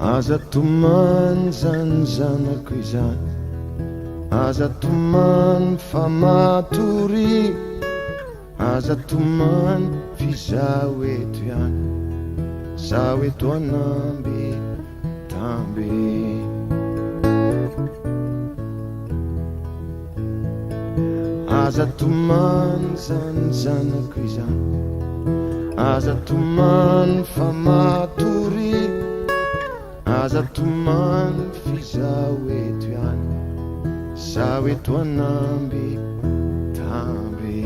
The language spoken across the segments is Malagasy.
aza tomany zany zanako izany, aza tomany fa matory, aza tomany fizaho eto ihany, zaho eto anamby tamby. Aza tomany zany zanako izany, aza tomany fa matory, aza tomany fizaho eto ihany, zaho eto anamby tamby.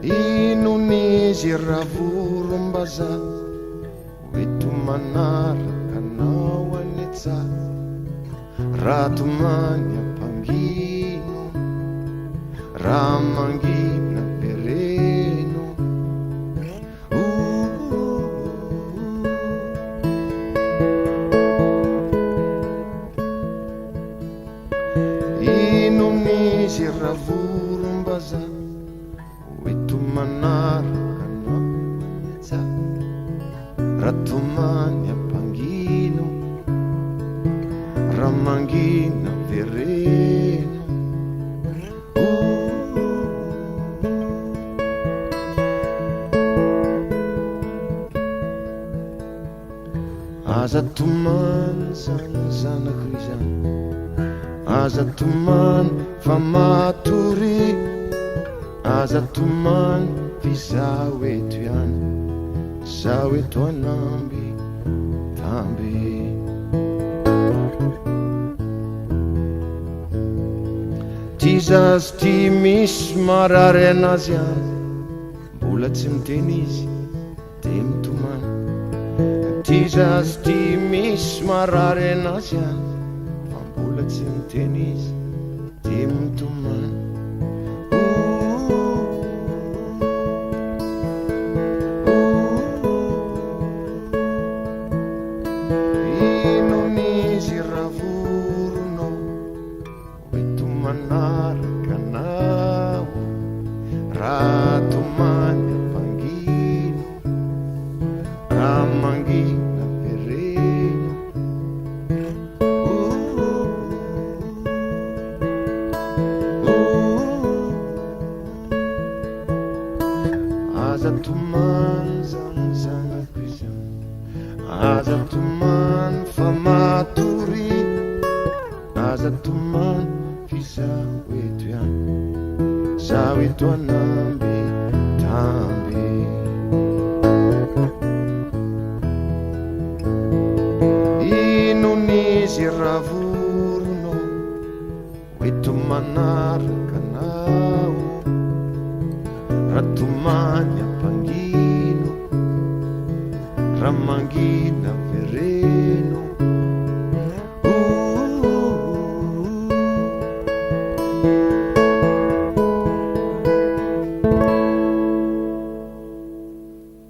Inonizy raha vorombazaha eto manaraka anao anetsaha, raha tomany ampangino, raha mangina vereno. Inonizy raha vorombazaha eto manaraka anao anetsaha, raha tomany ampangino, raha mangina vereno. Aza tomany zany zanako izany, aza tomany fa matory, aza tomany fizaho eto ihany, zaho eto anamby tamby. Ty zazy ty misy marary anazy any, mbola tsy miteny izy de mitomany. Ty zazy ty misy marary anazy any, fa mbola tsy miteny izy de mitomany. Inonizy raha voronao eto manaraka anao, raha tomany ampangino, raha mangina vereno. Aza tomany zany zanako izany, aza tomany fa matory, aza tomany fizaho eto ihany, zaho eto anamby tamby. Inonizy raha voronao eto manaraka anao, raha tomany ampangino, raha mangina vereno.